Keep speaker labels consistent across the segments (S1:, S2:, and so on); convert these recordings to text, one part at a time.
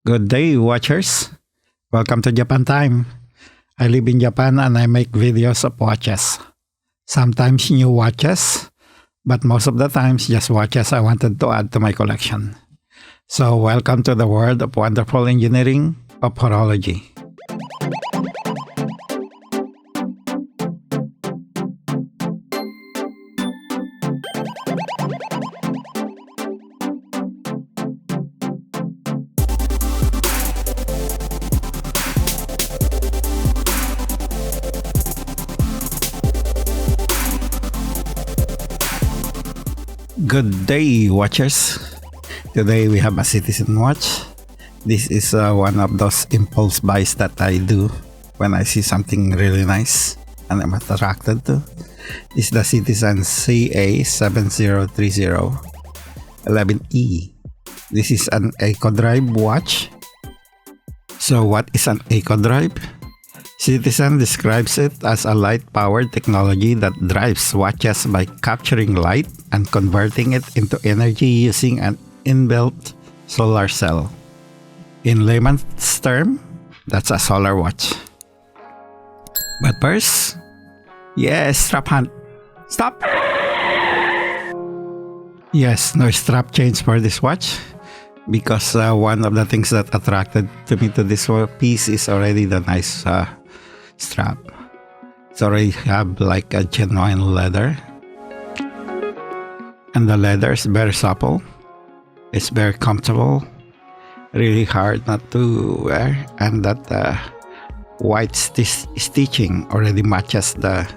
S1: Good day, watchers. Welcome to Japan Time. I live in Japan and I make videos of watches. Sometimes new watches, but most of the times just watches I wanted to add to my collection. So welcome to the world of wonderful engineering of horology. Good day, watchers. Today we have a Citizen watch. This is one of those impulse buys that I do when I see something really nice and I'm attracted to. This is the Citizen CA7030 11E. This is an Ecodrive watch. So what is an Ecodrive? Citizen describes it as a light-powered technology that drives watches by capturing light and converting it into energy using an inbuilt solar cell. In layman's term, that's a solar watch. But first, yes, strap hunt. Stop! Yes, no strap change for this watch because one of the things that attracted me to this piece is already the nice strap. It's already have like a genuine leather, and the leather is very supple. It's very comfortable, really hard not to wear, and that white stitching already matches the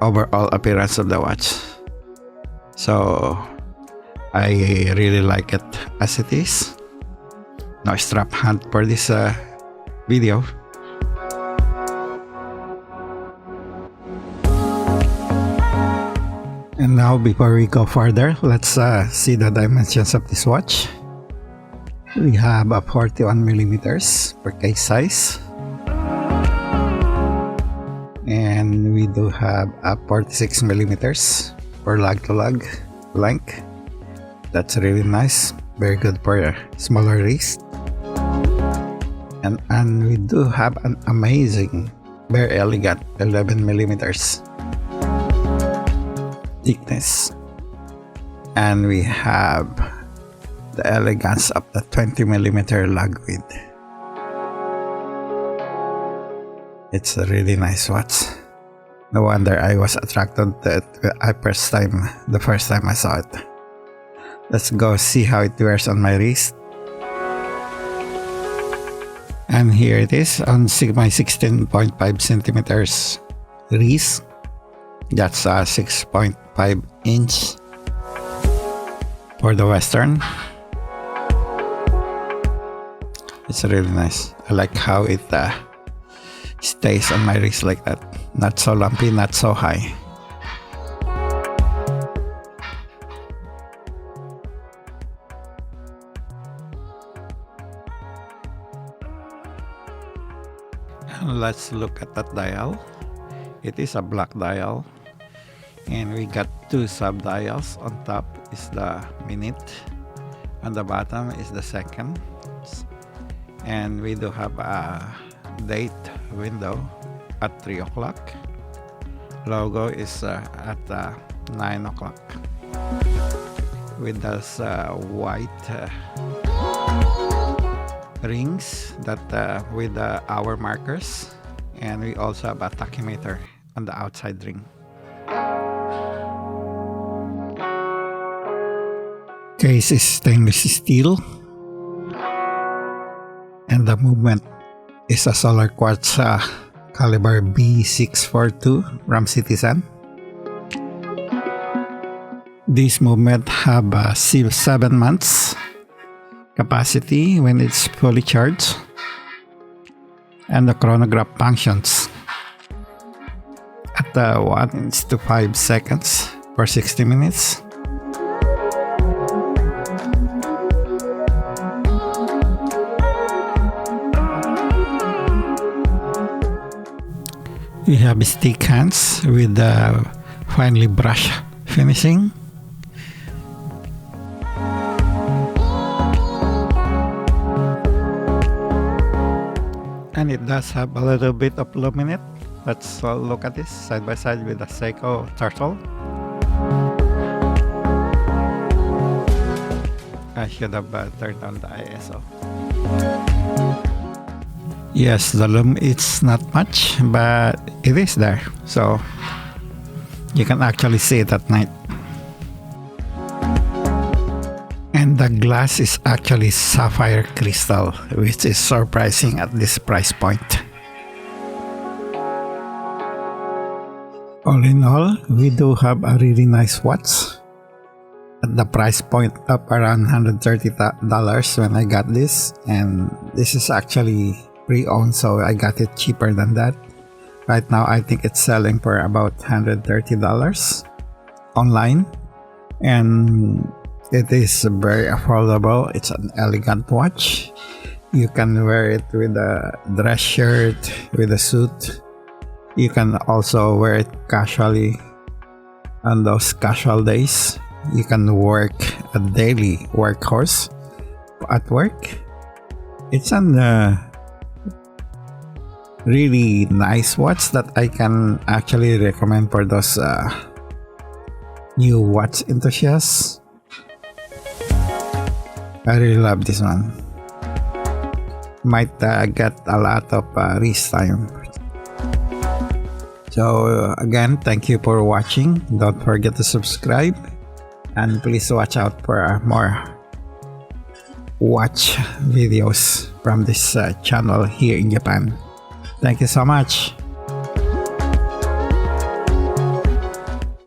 S1: overall appearance of the watch. So I really like it as it is. No strap hunt for this video. And now, before we go further, let's see the dimensions of this watch. We have a 41 millimeters per case size, and we do have a 46 millimeters for lug-to-lug length. That's really nice, very good for a smaller wrist. And we do have an amazing, very elegant 11 millimeters thickness, and we have the elegance of the 20 millimeter lug width. It's a really nice watch. No wonder I was attracted to it the first time I saw it. Let's go see how it wears on my wrist. And here it is on my 16.5 centimeters wrist. That's a 6.5 inch for the Western. It's really nice. I like how it stays on my wrist like that. Not so lumpy, not so high. Let's look at that dial. It is a black dial, and we got two sub dials. On top is the minute, on the bottom is the second, and we do have a date window at 3 o'clock. Logo is at 9 o'clock with those white rings that with the hour markers, and we also have a tachymeter on the outside ring. Case is stainless steel, and the movement is a solar quartz caliber B642 from Citizen. This movement have 7 months capacity when it's fully charged, and the chronograph functions at 1:5 seconds for 60 minutes. We have stick hands with finely brushed finishing. and it does have a little bit of lume in it. Let's look at this side by side with the Seiko turtle. I should have turned on the ISO. Yes, the lume it's not much, but it is there, so you can actually see it at night. And the glass is actually sapphire crystal, which is surprising at this price point. All in all, we do have a really nice watch at the price point up around $130 when I got this, and this is actually pre-owned, so I got it cheaper than that. Right now I think it's selling for about $130 online, and it is very affordable. It's an elegant watch. You can wear it with a dress shirt, with a suit. You can also wear it casually on those casual days. You can work a daily workhorse at work. It's a really nice watch that I can actually recommend for those new watch enthusiasts. I really love this one. Might get a lot of wrist time. So again, thank you for watching. Don't forget to subscribe, and please watch out for more watch videos from this channel here in Japan. Thank you so much.